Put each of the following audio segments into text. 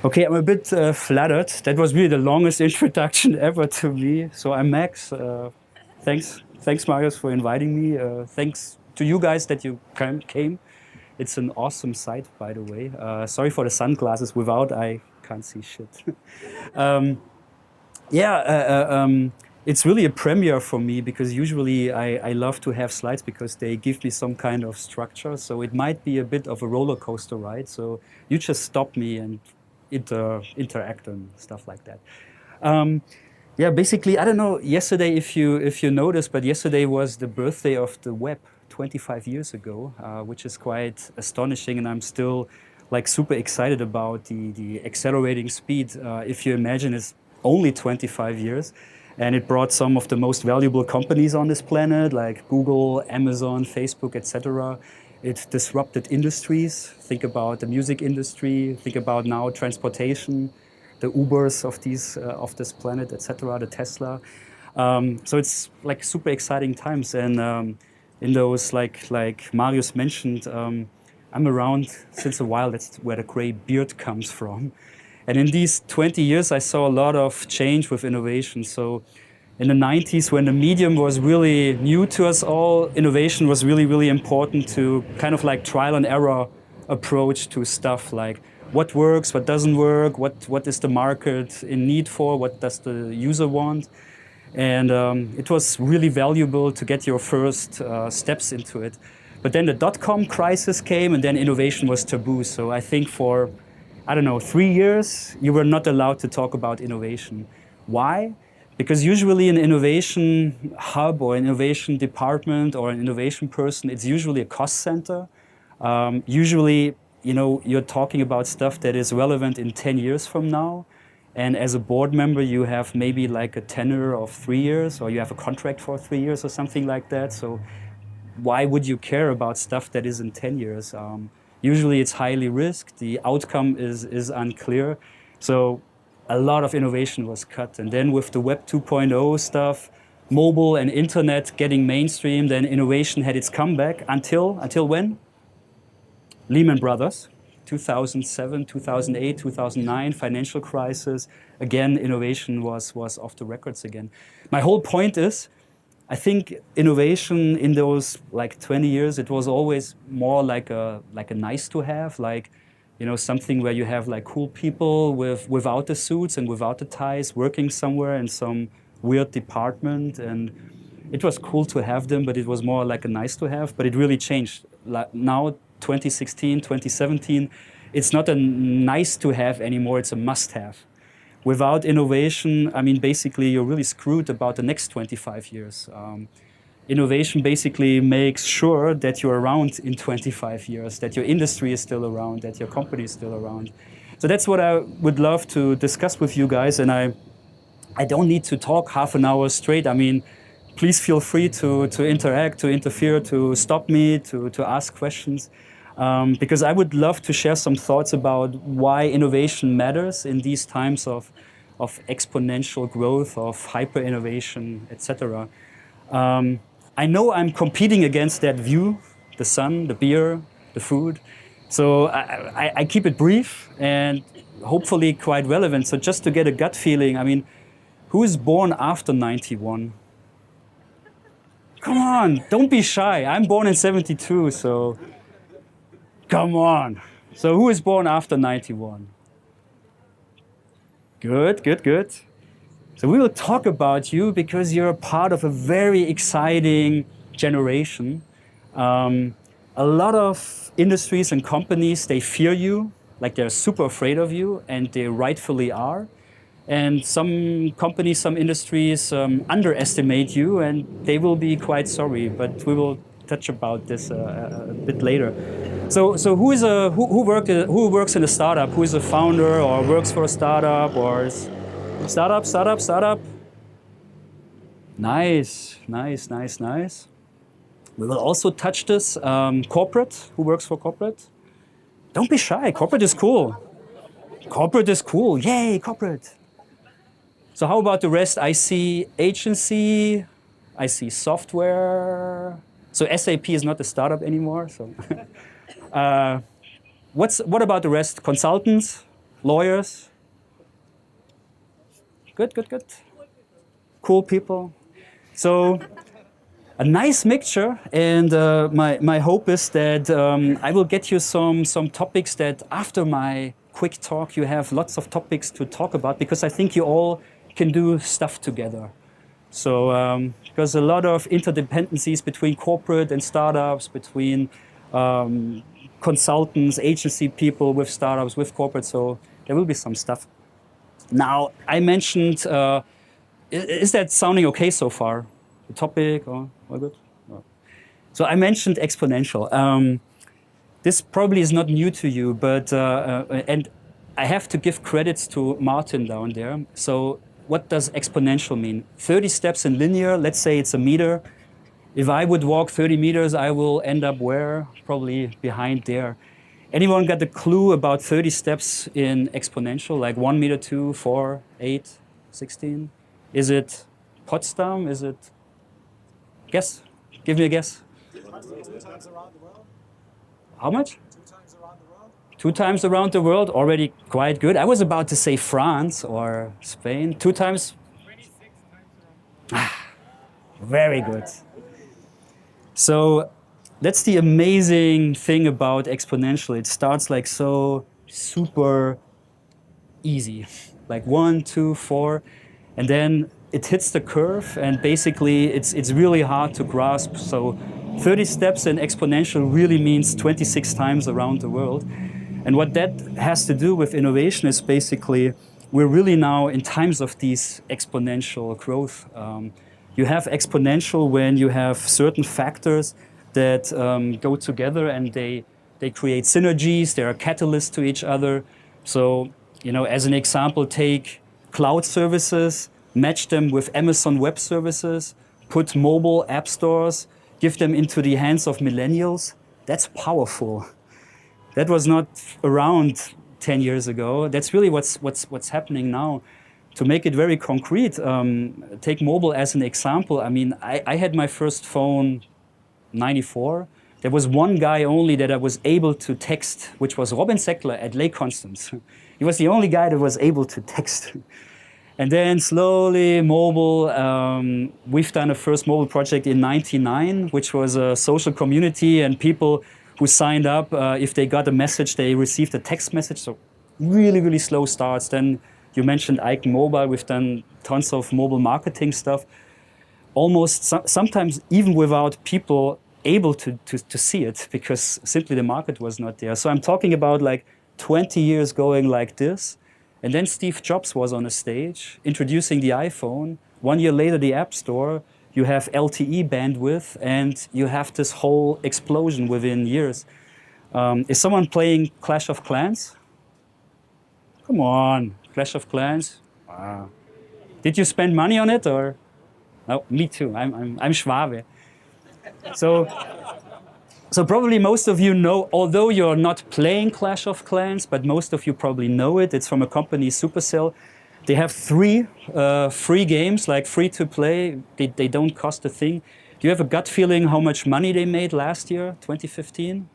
Okay, I'm a bit flattered. That was really the longest introduction ever to me. So I'm Max. Thanks, Marius, for inviting me. Thanks to you guys that you came. It's an awesome site, by the way. Sorry for the sunglasses. Without, I can't see shit. It's really a premiere for me because usually I love to have slides because they give me some kind of structure. So it might be a bit of a roller coaster ride. So you just stop me and interact and stuff like that. Basically, I don't know. Yesterday, if you noticed, but yesterday was the birthday of the web, 25 years ago, which is quite astonishing, and I'm still like super excited about the accelerating speed. If you imagine, it's only 25 years, and it brought some of the most valuable companies on this planet, like Google, Amazon, Facebook, etc. It disrupted industries. Think about the music industry. Think about now transportation, the Ubers of this planet, etc. The Tesla. So it's like super exciting times. And in those, like Marius mentioned, I'm around since a while. That's where the gray beard comes from. And in these 20 years, I saw a lot of change with innovation. So in the 90s, when the medium was really new to us all, innovation was really, really important to kind of like trial and error approach to stuff like what works, what doesn't work, what is the market in need for, what does the user want. And it was really valuable to get your first steps into it. But then the dot-com crisis came and then innovation was taboo. So I think for, 3 years, you were not allowed to talk about innovation. Why? Because usually an innovation hub or an innovation department or an innovation person, it's usually a cost center. Usually, you're talking about stuff that is relevant in 10 years from now. And as a board member, you have maybe like a tenure of 3 years, or you have a contract for 3 years or something like that. So why would you care about stuff that is in 10 years? Usually it's highly risked. The outcome is unclear. So a lot of innovation was cut. And then with the Web 2.0 stuff, mobile and internet getting mainstream, then innovation had its comeback until when? Lehman Brothers, 2007, 2008, 2009, financial crisis. Again, innovation was off the records again. My whole point is, I think innovation in those like 20 years, it was always more like a nice to have, like, something where you have like cool people without the suits and without the ties working somewhere in some weird department. And it was cool to have them, but it was more like a nice to have. But it really changed. Like now, 2016, 2017, it's not a nice to have anymore, it's a must have. Without innovation, basically you're really screwed about the next 25 years. Innovation basically makes sure that you're around in 25 years, that your industry is still around, that your company is still around. So that's what I would love to discuss with you guys. And I don't need to talk half an hour straight. Please feel free to interact, to interfere, to stop me, to ask questions. Because I would love to share some thoughts about why innovation matters in these times of exponential growth, of hyper innovation, etc. I know I'm competing against that view, the sun, the beer, the food. So I keep it brief and hopefully quite relevant. So just to get a gut feeling, who is born after 91? Come on, don't be shy. I'm born in 72, so come on. So who is born after 91? Good, good, good. So we will talk about you because you're a part of a very exciting generation. A lot of industries and companies, they fear you, like they're super afraid of you, and they rightfully are. And some companies, some industries underestimate you, and they will be quite sorry. But we will touch about this a bit later. So who works in a startup? Who is a founder or works for a startup or is startup? Nice. We will also touch this. Corporate. Who works for corporate? Don't be shy. Corporate is cool. Corporate is cool. Yay, corporate. So how about the rest? I see agency. I see software. So SAP is not a startup anymore. So What about the rest? Consultants, lawyers? Good, good, good. Cool people. So a nice mixture, and my hope is that I will get you some topics that after my quick talk you have lots of topics to talk about, because I think you all can do stuff together. So because a lot of interdependencies between corporate and startups, between consultants, agency people with startups, with corporate, so there will be some stuff. Now, I mentioned, is that sounding okay so far? The topic, or all good? No. So I mentioned Exponential. This probably is not new to you, but, and I have to give credits to Martin down there. So what does exponential mean? 30 steps in linear, let's say it's a meter. If I would walk 30 meters, I will end up where? Probably behind there. Anyone got a clue about 30 steps in exponential, like 1 meter, 2, 4, 8, 16? Is it Potsdam? Is it? Guess? Give me a guess. 2 times around the world. How much? 2 times around the world. 2 times around the world, already quite good. I was about to say France or Spain. 2 times? 26 times around. Very good. So that's the amazing thing about exponential. It starts like so super easy, like 1, 2, 4, and then it hits the curve, and basically it's really hard to grasp. So 30 steps in exponential really means 26 times around the world. And what that has to do with innovation is basically we're really now in times of these exponential growth. You have exponential when you have certain factors that go together and they create synergies, they are catalysts to each other. So, you know, as an example, take cloud services, match them with Amazon Web Services, put mobile app stores, give them into the hands of millennials. That's powerful. That was not around 10 years ago. That's really what's happening now. To make it very concrete, take mobile as an example. I mean, I had my first phone 94. There was one guy only that I was able to text, which was Robin Seckler at Lake Constance. He was the only guy that was able to text. And then slowly mobile, we've done a first mobile project in '99, which was a social community, and people who signed up, if they got a message, they received a text message. So really, really slow starts. Then you mentioned Icon Mobile. We've done tons of mobile marketing stuff. Almost sometimes even without people able to see it, because simply the market was not there. So I'm talking about like 20 years going like this. And then Steve Jobs was on a stage introducing the iPhone. 1 year later, the App Store. You have LTE bandwidth, and you have this whole explosion within years. Is someone playing Clash of Clans? Come on, Clash of Clans. Wow. Did you spend money on it, or? No, me too. I'm Schwabe. So probably most of you know, although you're not playing Clash of Clans, but most of you probably know it. It's from a company, Supercell. They have 3 free games, like free to play. They don't cost a thing. Do you have a gut feeling how much money they made last year, 2015?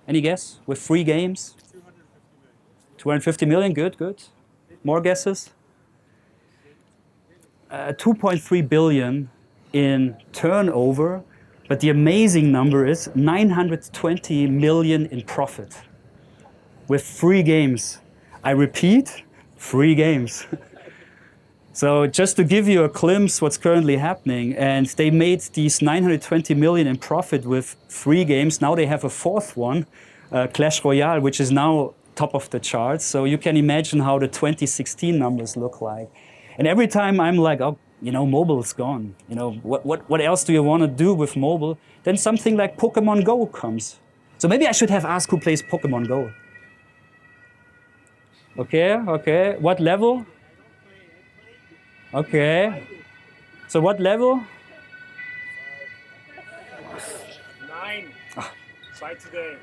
Any guess? With 3 games? 250 million, good, good. More guesses? 2.3 billion in turnover. But the amazing number is 920 million in profit with 3 games. I repeat, 3 games. So just to give you a glimpse what's currently happening, and they made these 920 million in profit with 3 games. Now they have a 4th one, Clash Royale, which is now top of the charts. So you can imagine how the 2016 numbers look like. And every time I'm like, oh, you know, mobile is gone. You know, what else do you want to do with mobile? Then something like Pokemon Go comes. So maybe I should have asked who plays Pokemon Go. Okay, okay. What level? Okay. So what level? 9. Try today.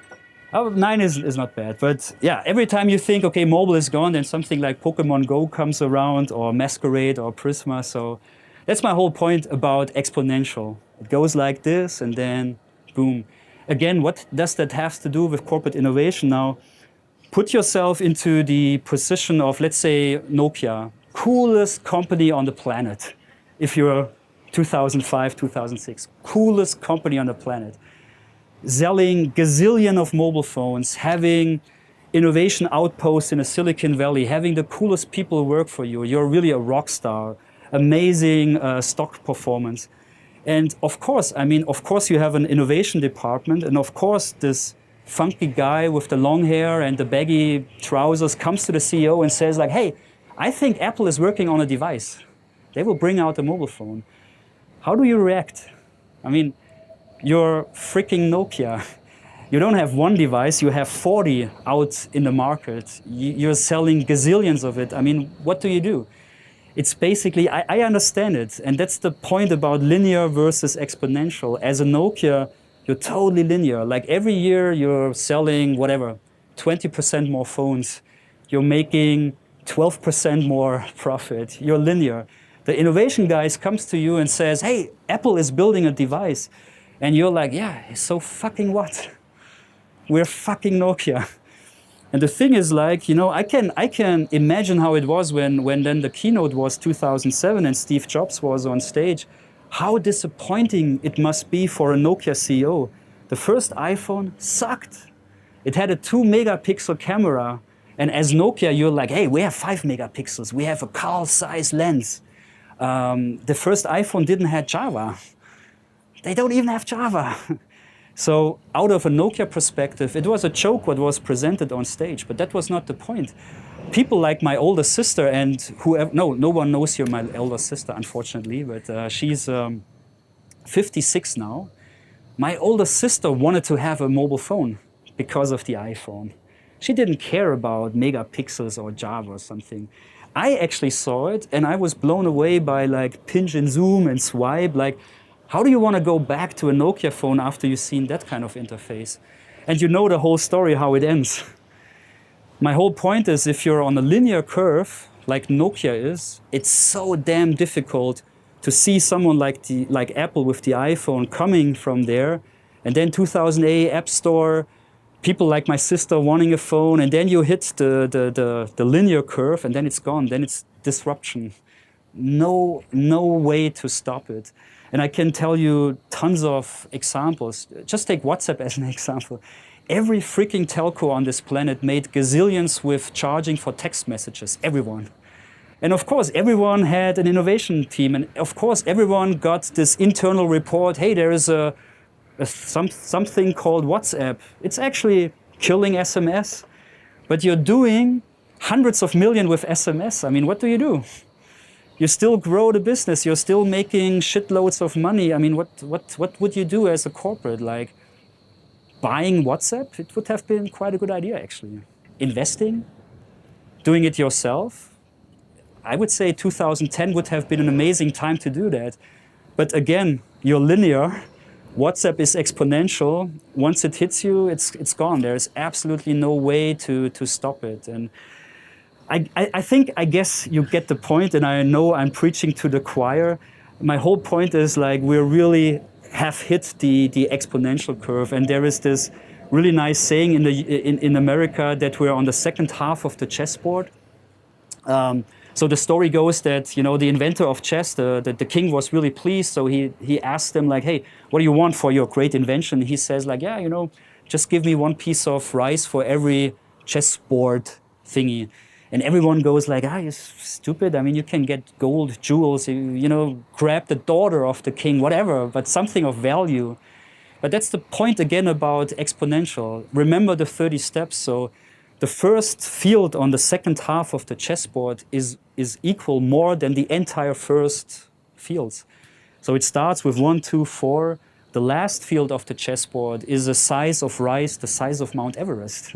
Oh, 9 is not bad, but yeah, every time you think, okay, mobile is gone, then something like Pokemon Go comes around, or Masquerade, or Prisma. So that's my whole point about exponential. It goes like this, and then boom. Again, what does that have to do with corporate innovation now? Put yourself into the position of, let's say, Nokia, coolest company on the planet. If you're 2005, 2006, coolest company on the planet. Selling gazillion of mobile phones, having innovation outposts in the Silicon Valley, having the coolest people work for you. You're really a rock star. Amazing stock performance. And of course, you have an innovation department, and of course this funky guy with the long hair and the baggy trousers comes to the CEO and says like, hey, I think Apple is working on a device. They will bring out a mobile phone. How do you react? I mean, you're freaking Nokia. You don't have one device, you have 40 out in the market. You're selling gazillions of it. I mean, what do? It's basically, I understand it. And that's the point about linear versus exponential. As a Nokia, you're totally linear. Like every year you're selling, whatever, 20% more phones. You're making 12% more profit. You're linear. The innovation guys comes to you and says, hey, Apple is building a device. And you're like, yeah, so fucking what? We're fucking Nokia. And the thing is like, you know, I can imagine how it was when then the keynote was 2007 and Steve Jobs was on stage. How disappointing it must be for a Nokia CEO. The first iPhone sucked. It had a 2-megapixel camera. And as Nokia, you're like, hey, we have 5 megapixels. We have a Carl-size lens. The first iPhone didn't have Java. They don't even have Java. So out of a Nokia perspective, it was a joke what was presented on stage, but that was not the point. People like my older sister and whoever, no one knows here my elder sister, unfortunately, but she's 56 now. My older sister wanted to have a mobile phone because of the iPhone. She didn't care about megapixels or Java or something. I actually saw it and I was blown away by like pinch and zoom and swipe, like, how do you want to go back to a Nokia phone after you've seen that kind of interface? And you know the whole story, how it ends. My whole point is if you're on a linear curve, like Nokia is, it's so damn difficult to see someone like Apple with the iPhone coming from there. And then 2008 App Store, people like my sister wanting a phone, and then you hit the linear curve and then it's gone, then it's disruption. No way to stop it. And I can tell you tons of examples. Just take WhatsApp as an example. Every freaking telco on this planet made gazillions with charging for text messages, everyone. And of course, everyone had an innovation team. And of course, everyone got this internal report, hey, there is something called WhatsApp. It's actually killing SMS. But you're doing hundreds of millions with SMS. I mean, what do? You still grow the business. You're still making shitloads of money. I mean, what would you do as a corporate? Like buying WhatsApp? It would have been quite a good idea, actually. Investing, doing it yourself. I would say 2010 would have been an amazing time to do that. But again, you're linear. WhatsApp is exponential. Once it hits you, it's gone. There's absolutely no way to stop it. And I guess you get the point, and I know I'm preaching to the choir. My whole point is like we really have hit the exponential curve, and there is this really nice saying in America that we're on the second half of the chessboard. So the story goes that the inventor of chess, the king was really pleased. So he asked him like, hey, what do you want for your great invention? He says like, yeah, just give me one piece of rice for every chessboard thingy. And everyone goes like, you're stupid. I mean, you can get gold, jewels, grab the daughter of the king, whatever, but something of value. But that's the point again about exponential. Remember the 30 steps. So the first field on the second half of the chessboard is equal more than the entire first fields. So it starts with 1, 2, 4. The last field of the chessboard is the size of rice, the size of Mount Everest.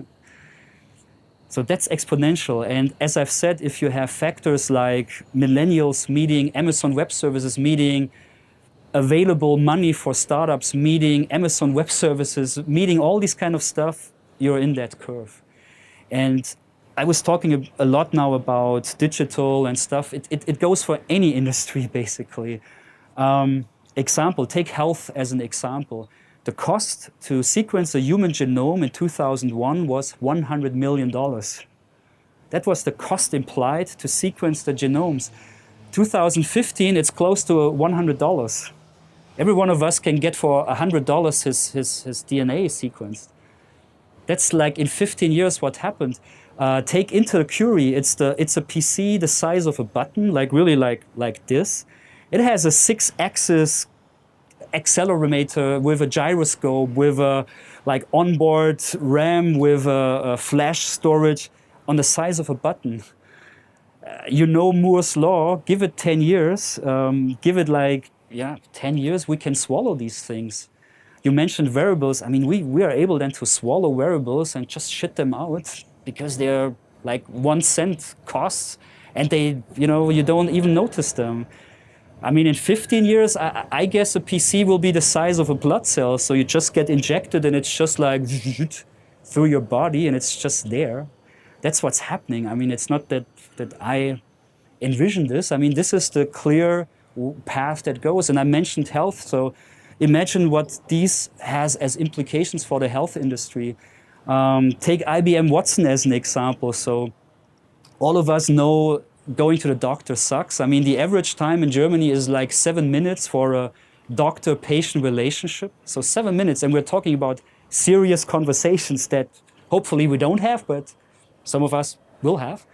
So that's exponential. And as I've said, if you have factors like millennials meeting Amazon Web Services, meeting available money for startups, meeting Amazon Web Services, meeting all this kind of stuff, you're in that curve. And I was talking a lot now about digital and stuff. It goes for any industry, basically. Take health as an example. The cost to sequence a human genome in 2001 was $100 million. That was the cost implied to sequence the genomes. 2015, it's close to $100. Every one of us can get for $100 his DNA sequenced. That's like in 15 years what happened. Take Intel Curie. It's a PC the size of a button, like really like this. It has a 6-axis accelerometer with a gyroscope, with a like onboard RAM, with a flash storage on the size of a button. You know Moore's law. Give it 10 years. Give it 10 years. We can swallow these things. You mentioned wearables. I mean, we are able then to swallow wearables and just shit them out because they're like 1 cent costs, and you don't even notice them. I mean, in 15 years, I guess a PC will be the size of a blood cell. So you just get injected and it's just like through your body and it's just there. That's what's happening. I mean, it's not that I envision this. I mean, this is the clear path that goes. And I mentioned health. So imagine what these has as implications for the health industry. Take IBM Watson as an example. So all of us know going to the doctor sucks. I mean, the average time in Germany is like 7 minutes for a doctor-patient relationship. So 7 minutes, and we're talking about serious conversations that hopefully we don't have, but some of us will have.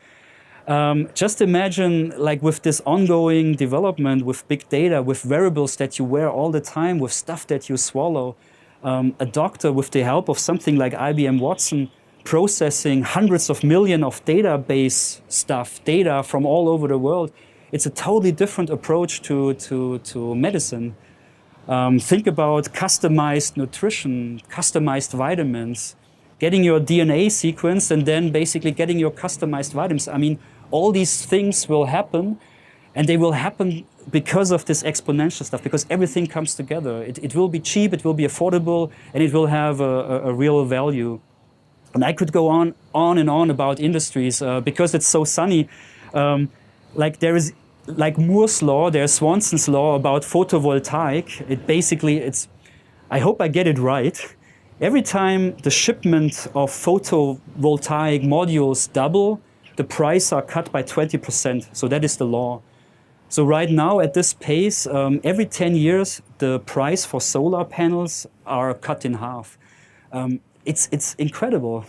Just imagine, like with this ongoing development, with big data, with wearables that you wear all the time, with stuff that you swallow, a doctor with the help of something like IBM Watson processing hundreds of millions of database stuff, data from all over the world. It's a totally different approach to medicine. Think about customized nutrition, customized vitamins, getting your DNA sequenced and then basically getting your customized vitamins. I mean, all these things will happen, and they will happen because of this exponential stuff, because everything comes together. It will be cheap, it will be affordable, and it will have a real value. And I could go on and on about industries because it's so sunny. Like there is, like Moore's law, there's Swanson's law about photovoltaic. I hope I get it right. Every time the shipment of photovoltaic modules double, the price are cut by 20%. So that is the law. So right now at this pace, every 10 years, the price for solar panels are cut in half. It's incredible.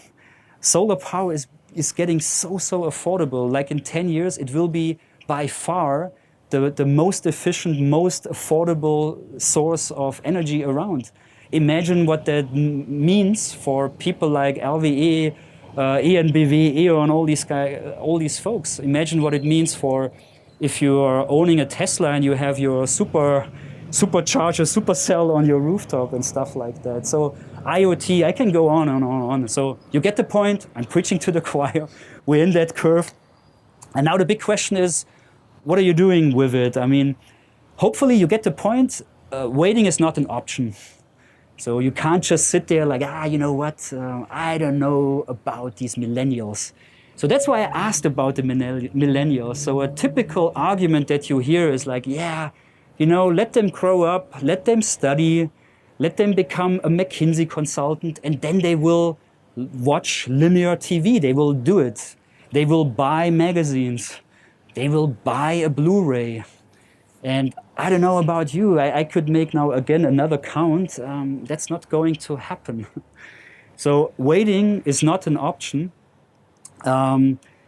Solar power is getting so affordable. Like in 10 years, it will be by far the most efficient, most affordable source of energy around. Imagine what that means for people like LVE, ENBW, E.ON, all these folks. Imagine what it means for if you are owning a Tesla and you have your supercharger, supercell on your rooftop and stuff like that. So IoT, I can go on and on and on. So you get the point. I'm preaching to the choir. We're in that curve. And now the big question is, what are you doing with it? I mean, hopefully you get the point. Waiting is not an option. So you can't just sit there like, you know what? I don't know about these millennials. So that's why I asked about the millennials. So a typical argument that you hear is like, let them grow up, let them study, let them become a McKinsey consultant, and then they will watch linear TV. They will do it. They will buy magazines. They will buy a Blu-ray. And I don't know about you. I could make now again another count. That's not going to happen. So waiting is not an option.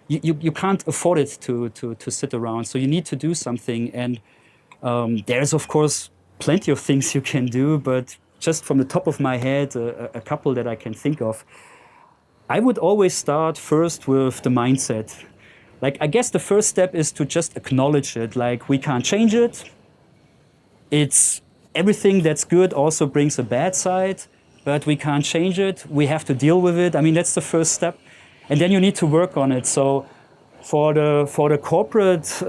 You can't afford it to sit around. So you need to do something. And there's, of course, plenty of things you can do, but just from the top of my head, a couple that I can think of. I would always start first with the mindset. Like, I guess the first step is to just acknowledge it. Like, we can't change it. It's everything that's good also brings a bad side, but we can't change it. We have to deal with it. I mean, that's the first step. And then you need to work on it. So for the corporate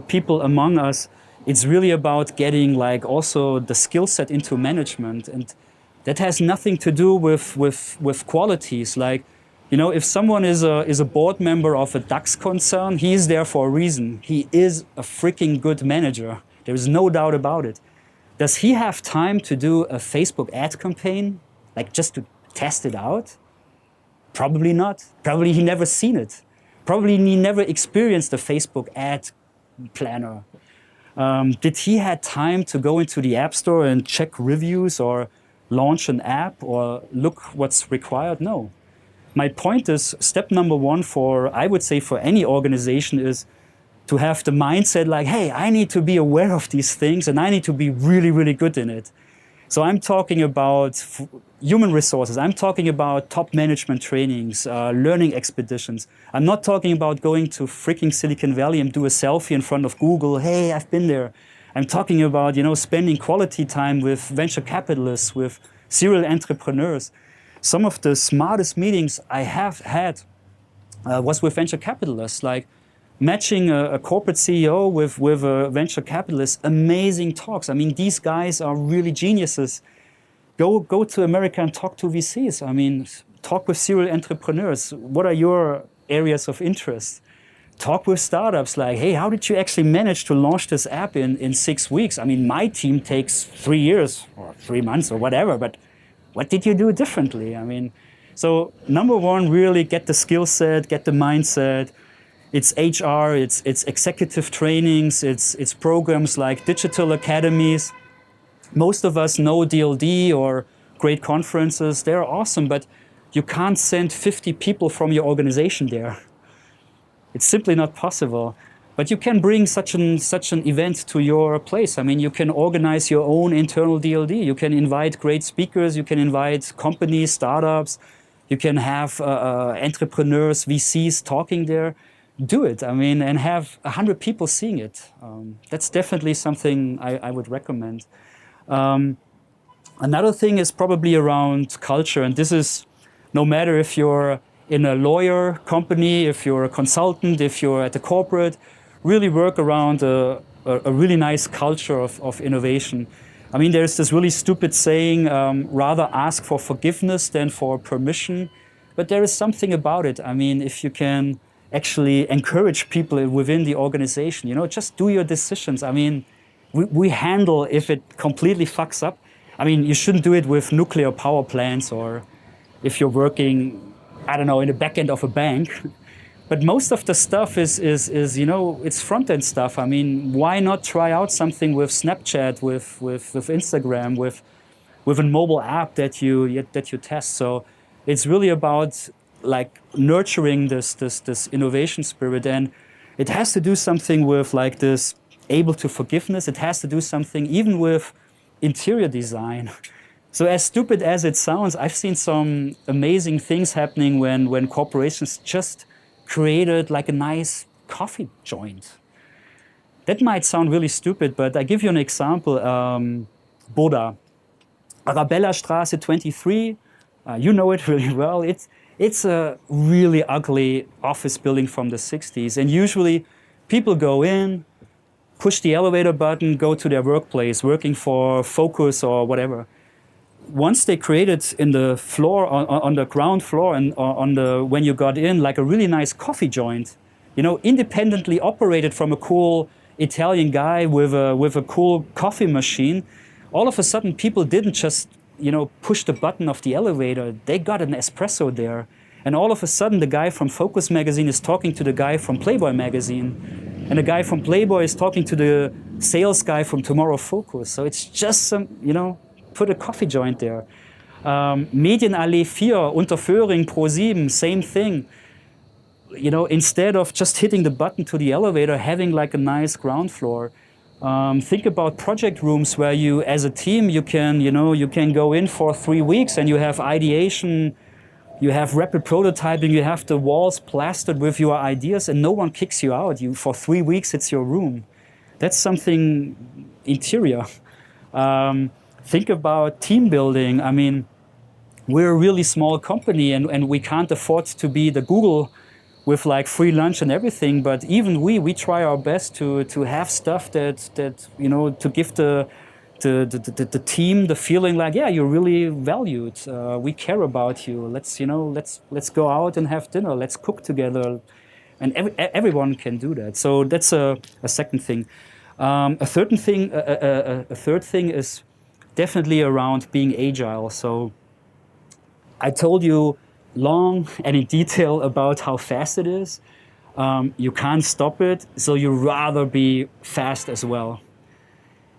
people among us, it's really about getting like also the skill set into management. And that has nothing to do with qualities. Like, if someone is a board member of a DAX concern, he is there for a reason. He is a freaking good manager. There is no doubt about it. Does he have time to do a Facebook ad campaign, like just to test it out? Probably not. Probably he never seen it. Probably he never experienced a Facebook ad planner. Did he had time to go into the App Store and check reviews or launch an app or look what's required? No. My point is, step number one for, I would say, for any organization is to have the mindset like, hey, I need to be aware of these things and I need to be really, really good in it. So I'm talking about human resources. I'm talking about top management trainings, learning expeditions. I'm not talking about going to freaking Silicon Valley and do a selfie in front of Google. Hey, I've been there. I'm talking about, spending quality time with venture capitalists, with serial entrepreneurs. Some of the smartest meetings I have had was with venture capitalists, like matching a corporate CEO with a venture capitalist. Amazing talks. I mean, these guys are really geniuses. Go to America and talk to VCs. I mean, talk with serial entrepreneurs. What are your areas of interest? Talk with startups like, hey, how did you actually manage to launch this app in 6 weeks? I mean, my team takes 3 years or 3 months or whatever, but what did you do differently? I mean, so number one, really get the skill set, get the mindset. It's HR, it's executive trainings, it's programs like digital academies. Most of us know DLD or great conferences. They're awesome, but you can't send 50 people from your organization there. It's simply not possible. But you can bring such an event to your place. I mean, you can organize your own internal DLD. You can invite great speakers. You can invite companies, startups. You can have entrepreneurs, VCs talking there. Do it, I mean, and have 100 people seeing it. That's definitely something I would recommend. Another thing is probably around culture, and this is no matter if you're in a lawyer company, if you're a consultant, if you're at a corporate, really work around a really nice culture of innovation. I mean, there's this really stupid saying, rather ask for forgiveness than for permission, but there is something about it. I mean, if you can actually encourage people within the organization, just do your decisions. I mean, we handle if it completely fucks up. I mean, you shouldn't do it with nuclear power plants or if you're working, I don't know, in the back end of a bank. But most of the stuff is it's front-end stuff. I mean, why not try out something with Snapchat, with Instagram, with a mobile app that you test? So it's really about like nurturing this innovation spirit, and it has to do something with like this able to forgiveness. It has to do something even with interior design. So as stupid as it sounds, I've seen some amazing things happening when corporations just created like a nice coffee joint. That might sound really stupid, but I give you an example. Boda, Arabella Straße 23, you know it really well. It's a really ugly office building from the 60s. And usually people go in, push the elevator button, go to their workplace, working for Focus or whatever. Once they created in the floor, on the ground floor and when you got in, like a really nice coffee joint, independently operated from a cool Italian guy with a cool coffee machine, all of a sudden people didn't just push the button of the elevator. They got an espresso there. And all of a sudden, the guy from Focus magazine is talking to the guy from Playboy magazine. And the guy from Playboy is talking to the sales guy from Tomorrow Focus. So it's just some, put a coffee joint there. Medienallee 4, Unterföhring, Pro7, same thing. Instead of just hitting the button to the elevator, having like a nice ground floor. Think about project rooms where you, as a team, you can go in for 3 weeks and you have ideation, you have rapid prototyping, you have the walls plastered with your ideas, and no one kicks you out. For 3 weeks, it's your room. That's something interior. Think about team building. I mean, we're a really small company, and we can't afford to be the Google with like free lunch and everything, but even we try our best to have stuff that to give the team the feeling like, yeah, you're really valued. We care about you. Let's go out and have dinner. Let's cook together, and everyone can do that. So that's a second thing. A third thing is definitely around being agile. So I told you long and in detail about how fast it is. You can't stop it, so you rather be fast as well.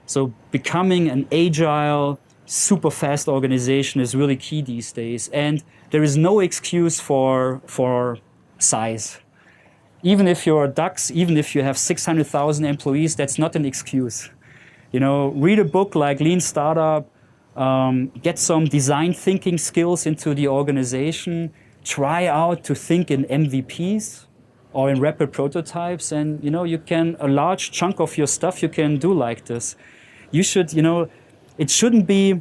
So becoming an agile, super fast organization is really key these days. And there is no excuse for size. Even if you're DAX, even if you have 600,000 employees, that's not an excuse. You know, read a book like Lean Startup, get some design thinking skills into the organization, try out to think in MVPs or in rapid prototypes, and you know, you can, a large chunk of your stuff you can do like this. You should, you know, it shouldn't be,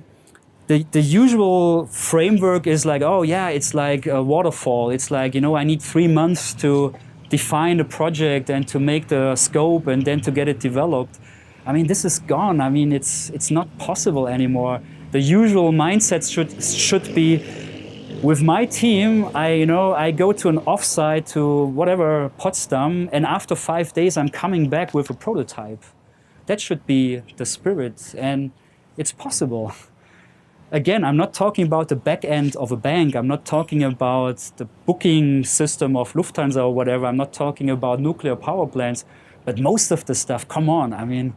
the usual framework is like, oh yeah, it's like a waterfall. It's like, you know, I need 3 months to define a project and to make the scope and then to get it developed. I mean, this is gone. I mean, it's not possible anymore. The usual mindset should be, with my team, I go to an offsite to whatever Potsdam, and after 5 days I'm coming back with a prototype. That should be the spirit, and it's possible. Again, I'm not talking about the back end of a bank. I'm not talking about the booking system of Lufthansa or whatever. I'm not talking about nuclear power plants. But most of the stuff, come on. I mean,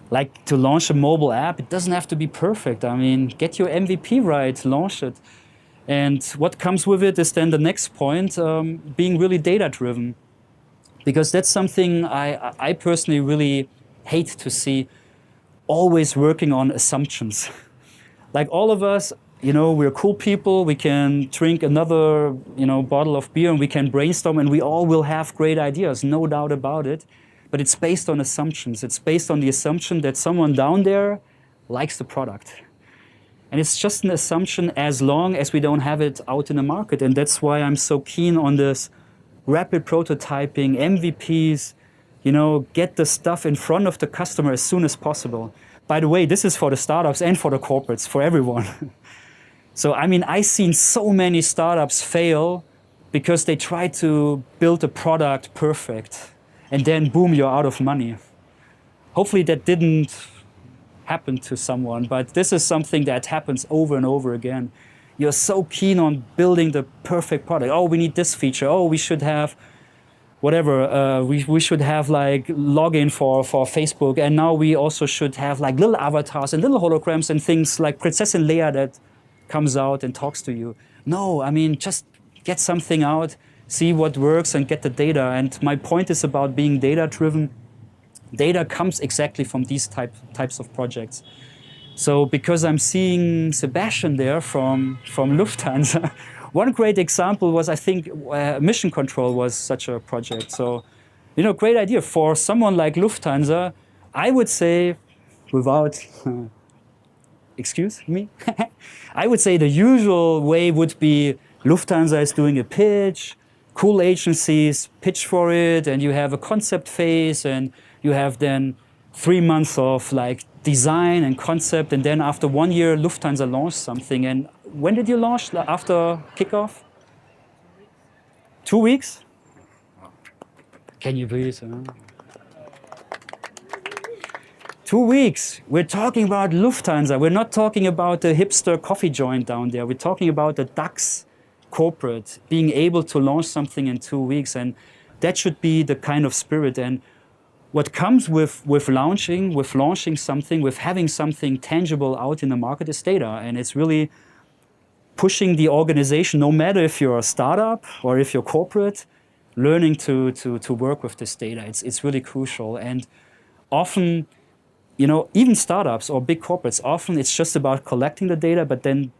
like to launch a mobile app, it doesn't have to be perfect. I mean, get your MVP right, launch it. And what comes with it is then the next point, being really data-driven. Because that's something I personally really hate to see, always working on assumptions. Like all of us, you know, we're cool people, we can drink another, you know, bottle of beer and we can brainstorm and we all will have great ideas, no doubt about it. But it's based on assumptions. It's based on the assumption that someone down there likes the product. And it's just an assumption as long as we don't have it out in the market. And that's why I'm so keen on this rapid prototyping, MVPs, you know, get the stuff in front of the customer as soon as possible. By the way, this is for the startups and for the corporates, for everyone. So, I mean, I've seen so many startups fail because they try to build a product perfect and then boom, you're out of money. Hopefully that didn't happen to someone, but this is something that happens over and over again. You're so keen on building the perfect product. Oh, we need this feature. Oh, we should have whatever. We should have like login for Facebook. And now we also should have like little avatars and little holograms and things like Princess Leia that comes out and talks to you. No, I mean, just get something out, see what works and get the data. And my point is about being data-driven. Data comes exactly from these types of projects. So because I'm seeing Sebastian there from Lufthansa, one great example was, I think, Mission Control was such a project. So, you know, great idea. For someone like Lufthansa, I would say, without, excuse me, I would say the usual way would be Lufthansa is doing a pitch, cool agencies pitch for it, and you have a concept phase, and you have then 3 months of like design and concept, and then after 1 year, Lufthansa launched something. And when did you launch? After kickoff? 2 weeks? Can you breathe? 2 weeks. We're talking about Lufthansa. We're not talking about the hipster coffee joint down there. We're talking about the DAX corporate being able to launch something in 2 weeks. And that should be the kind of spirit. And what comes with launching something, with having something tangible out in the market is data. And it's really pushing the organization, no matter if you're a startup or if you're corporate, learning to work with this data. It's really crucial. And often, you know, even startups or big corporates, often it's just about collecting the data, but then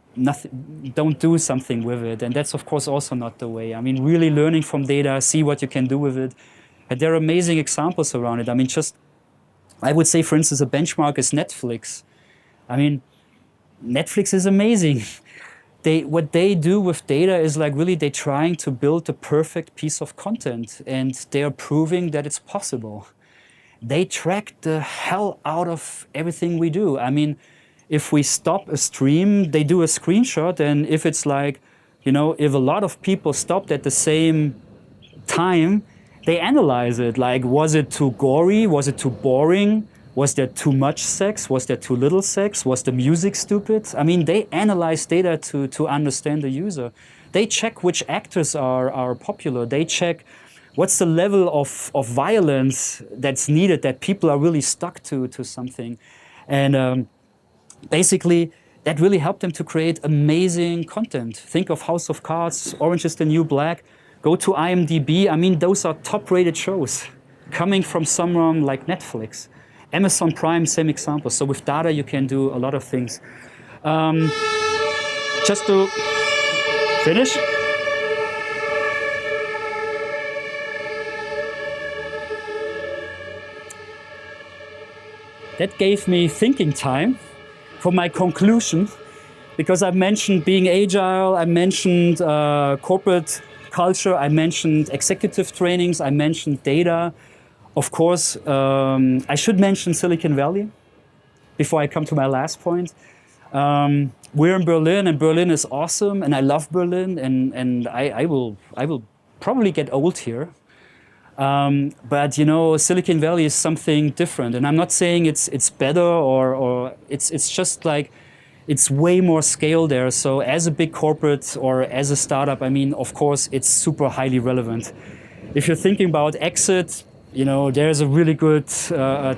don't do something with it. And that's, of course, also not the way. I mean, really learning from data, see what you can do with it. And there are amazing examples around it. I mean, I would say, for instance, a benchmark is Netflix. I mean, Netflix is amazing. What they do with data is like really they're trying to build the perfect piece of content, and they are proving that it's possible. They track the hell out of everything we do. I mean, if we stop a stream, they do a screenshot, and if it's like, you know, if a lot of people stopped at the same time, they analyze it. Like, was it too gory? Was it too boring? Was there too much sex? Was there too little sex? Was the music stupid? I mean, they analyze data to understand the user. They check which actors are popular. They check what's the level of violence that's needed, that people are really stuck to something. And basically, that really helped them to create amazing content. Think of House of Cards, Orange is the New Black. Go to IMDb. I mean, those are top-rated shows coming from someone like Netflix. Amazon Prime, same example. So with data, you can do a lot of things. Just to finish. That gave me thinking time for my conclusion, because I mentioned being agile, I mentioned corporate culture, I mentioned executive trainings, I mentioned data. Of course, I should mention Silicon Valley before I come to my last point. We're in Berlin, and Berlin is awesome, and I love Berlin, and I will probably get old here. But you know, Silicon Valley is something different, and I'm not saying it's better or it's just like it's way more scale there. So as a big corporate or as a startup, I mean, of course, it's super highly relevant. If you're thinking about exit, you know, there's a really good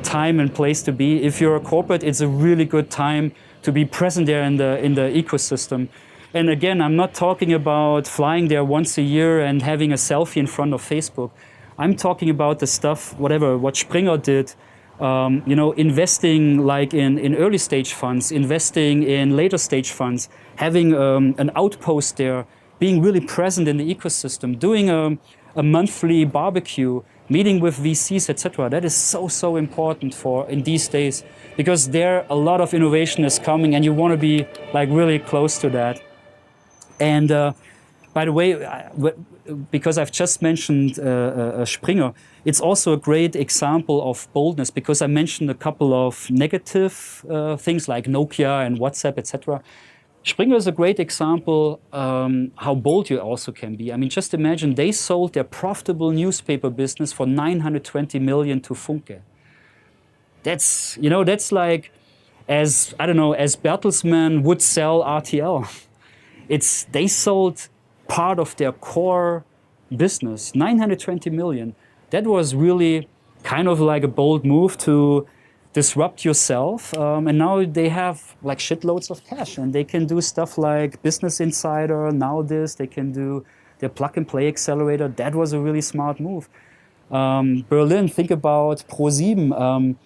time and place to be. If you're a corporate, it's a really good time to be present there in the ecosystem. And again, I'm not talking about flying there once a year and having a selfie in front of Facebook. I'm talking about the stuff, what Springer did, you know, investing like in early stage funds, investing in later stage funds, having an outpost there, being really present in the ecosystem, doing a monthly barbecue, meeting with VCs, etc. That is so important for in these days, because there a lot of innovation is coming, and you want to be like really close to that. And by the way, because I've just mentioned Springer, it's also a great example of boldness, because I mentioned a couple of negative things like Nokia and WhatsApp, etc. Springer is a great example how bold you also can be. I mean, just imagine they sold their profitable newspaper business for 920 million to Funke. That's, you know, that's like, as, I don't know, as Bertelsmann would sell RTL. They sold part of their core business, 920 million. That was really kind of like a bold move to disrupt yourself. And now they have like shitloads of cash, and they can do stuff like Business Insider, now this, they can do their plug and play accelerator. That was a really smart move. Berlin, think about ProSieben.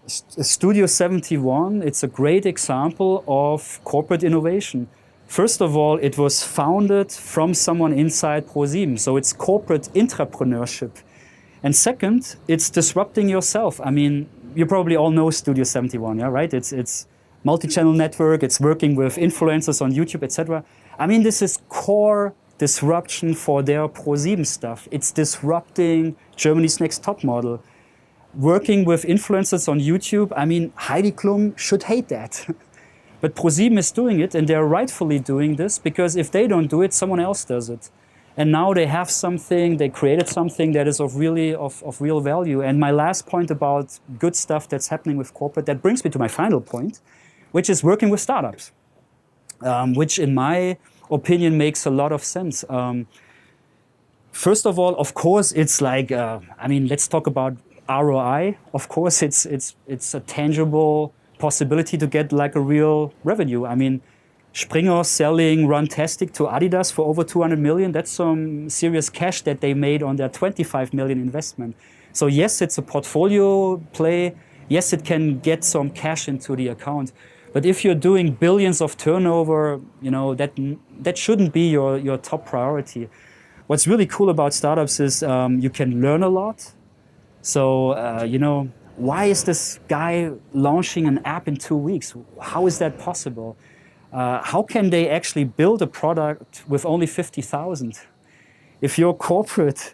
Studio 71, it's a great example of corporate innovation. First of all, it was founded from someone inside ProSieben, so it's corporate intrapreneurship. And second, it's disrupting yourself. I mean, you probably all know Studio 71, yeah, right? It's multi-channel network, it's working with influencers on YouTube, etc. I mean, this is core disruption for their ProSieben stuff. It's disrupting Germany's Next Top Model. Working with influencers on YouTube, I mean, Heidi Klum should hate that. But ProSieben is doing it, and they're rightfully doing this, because if they don't do it, someone else does it. And now they have something, they created something that is of real value. And my last point about good stuff that's happening with corporate, that brings me to my final point, which is working with startups, which in my opinion makes a lot of sense. First of all, of course, it's like, I mean, let's talk about ROI. Of course, it's a tangible possibility to get like a real revenue. I mean, Springer selling Runtastic to Adidas for over 200 million, that's some serious cash that they made on their 25 million investment. So yes, it's a portfolio play. Yes, it can get some cash into the account. But if you're doing billions of turnover, you know, that shouldn't be your top priority. What's really cool about startups is you can learn a lot. So, you know, why is this guy launching an app in 2 weeks? How is that possible? How can they actually build a product with only 50,000? If you're corporate,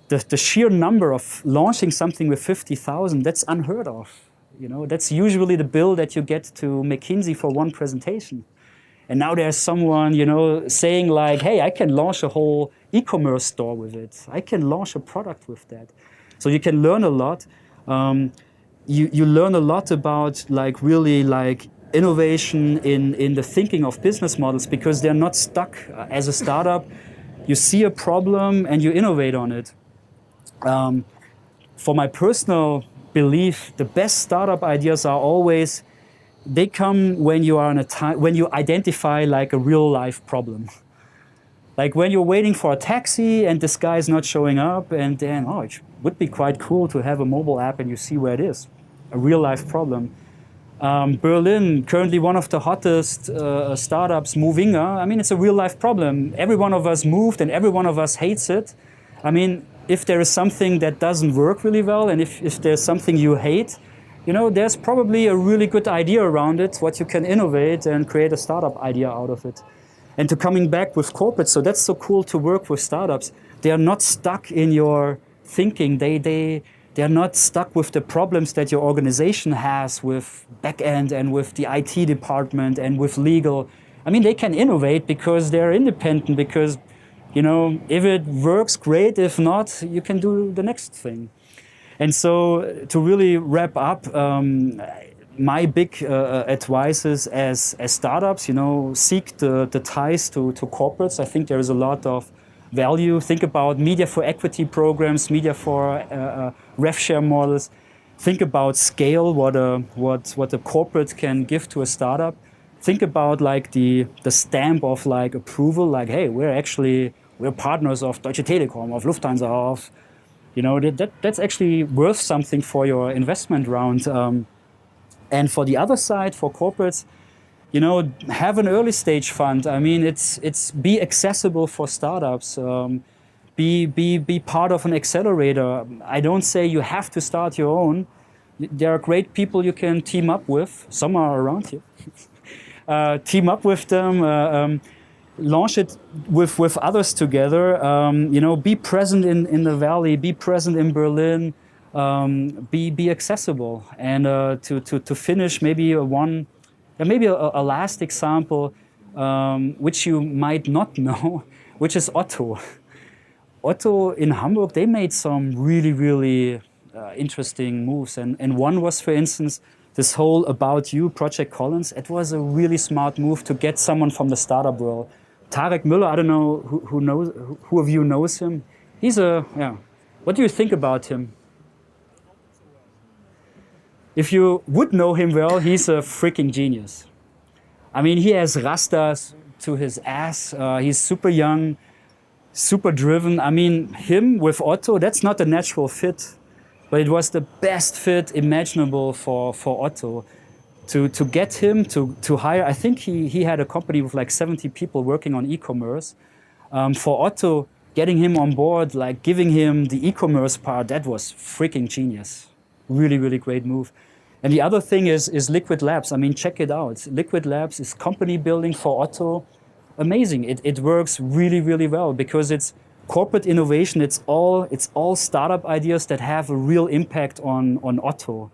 the sheer number of launching something with 50,000, that's unheard of. You know, that's usually the bill that you get to McKinsey for one presentation. And now there's someone, saying like, hey, I can launch a whole e-commerce store with it. I can launch a product with that. So you can learn a lot. You learn a lot about like really like innovation in the thinking of business models, because they're not stuck as a startup. You see a problem and you innovate on it. For my personal belief, the best startup ideas are always, they come when you are in a time when you identify like a real life problem. Like when you're waiting for a taxi and this guy is not showing up, and then it would be quite cool to have a mobile app and you see where it is, a real life problem. Berlin, currently one of the hottest startups, Movinga. I mean, it's a real life problem. Every one of us moved and every one of us hates it. I mean, if there is something that doesn't work really well, and if there's something you hate, there's probably a really good idea around it, what you can innovate and create a startup idea out of it. And to coming back with corporates, so that's so cool to work with startups. They are not stuck in your thinking. They're not stuck with the problems that your organization has with backend and with the IT department and with legal. I mean, they can innovate because they're independent, because, if it works, great. If not, you can do the next thing. And so to really wrap up, my big advice is as startups, seek the ties to corporates. I think there is a lot of value. Think about media for equity programs, media for rev share models. Think about scale, what a corporate can give to a startup. Think about like the stamp of like approval, like, hey, we're partners of Deutsche Telekom, of Lufthansa, of, that's actually worth something for your investment round. And for the other side, for corporates, have an early stage fund. I mean, it's be accessible for startups. Be part of an accelerator. I don't say you have to start your own. There are great people you can team up with. Some are around here. Team up with them. Launch it with others together. Be present in the valley. Be present in Berlin. Be accessible. And to finish, maybe a last example, which you might not know, which is Otto. Otto in Hamburg, they made some really, really interesting moves. And one was, for instance, this whole About You, Project Collins. It was a really smart move to get someone from the startup world. Tarek Müller, I don't know who of you knows him. What do you think about him? If you would know him well, he's a freaking genius. I mean, he has rastas to his ass. He's super young, super driven. I mean, him with Otto, that's not a natural fit, but it was the best fit imaginable for Otto. To get him to hire, I think he had a company with like 70 people working on e-commerce. For Otto, getting him on board, like giving him the e-commerce part, that was freaking genius. Really, really great move. And the other thing is Liquid Labs. I mean, check it out. Liquid Labs is company building for Otto. Amazing. It works really, really well because it's corporate innovation. It's all startup ideas that have a real impact on Otto.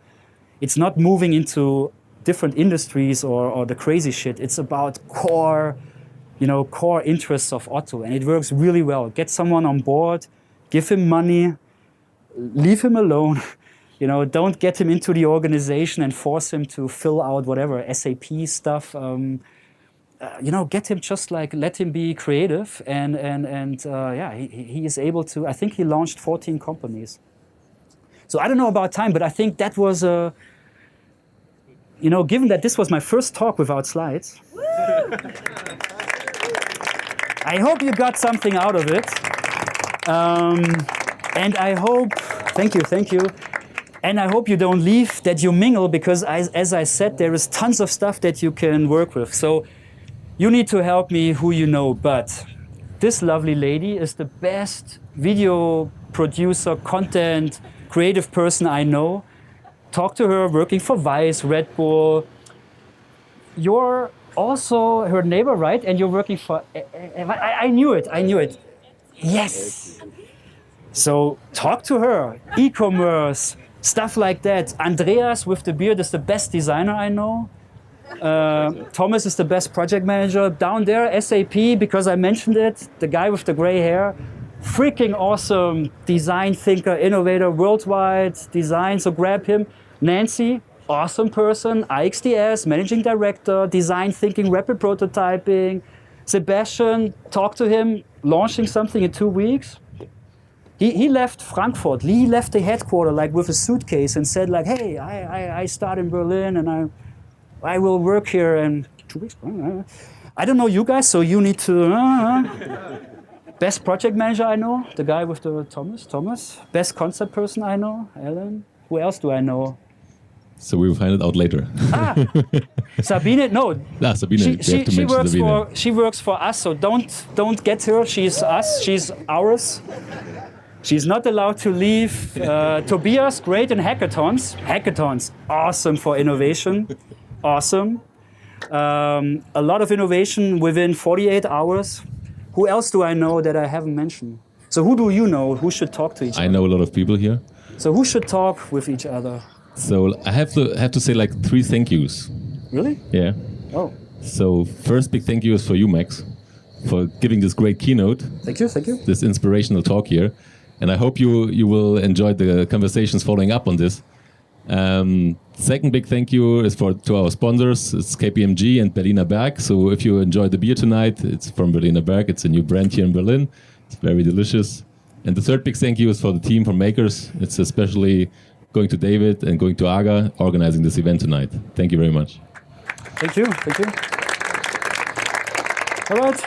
It's not moving into different industries or the crazy shit. It's about core interests of Otto, and it works really well. Get someone on board, give him money, leave him alone. Don't get him into the organization and force him to fill out whatever SAP stuff. Get him just like let him be creative, and he is able to. I think he launched 14 companies. So I don't know about time, but I think that was a. Given that this was my first talk without slides, I hope you got something out of it. And I hope, thank you. And I hope you don't leave, that you mingle, because as I said, there is tons of stuff that you can work with. So you need to help me who you know, but this lovely lady is the best video producer, content, creative person I know. Talk to her, working for Vice, Red Bull. You're also her neighbor, right? And you're working for... I knew it. Yes. So talk to her. E-commerce, stuff like that. Andreas with the beard is the best designer I know. Thomas is the best project manager. Down there, SAP, because I mentioned it, the guy with the gray hair, freaking awesome design thinker, innovator, worldwide design, so grab him. Nancy, awesome person, IXDS, managing director, design thinking, rapid prototyping. Sebastian, talk to him, launching something in 2 weeks. He left Frankfurt, he left the headquarters like with a suitcase and said like, hey, I start in Berlin and I will work here in 2 weeks. I don't know you guys, so you need to... Best project manager I know, the guy with the Thomas. Best concept person I know, Alan. Who else do I know? So we will find it out later. Sabine, no. Sabine, She works for us, so don't get her. She's us, she's ours. She's not allowed to leave. Tobias, great in hackathons. Hackathons, awesome for innovation. Awesome. A lot of innovation within 48 hours. Who else do I know that I haven't mentioned? So who do you know? Who should talk to each other? I know a lot of people here. So who should talk with each other? So I have to say like 3 thank yous. Really? Yeah. Oh. So first big thank you is for you, Maks, for giving this great keynote. Thank you. This inspirational talk here. And I hope you will enjoy the conversations following up on this. Second big thank you is to our sponsors. It's KPMG and Berliner Berg. So if you enjoy the beer tonight, it's from Berliner Berg. It's a new brand here in Berlin. It's very delicious. And the third big thank you is for the team from Makers. It's especially going to David and going to Aga organizing this event tonight. Thank you very much. Thank you. All right.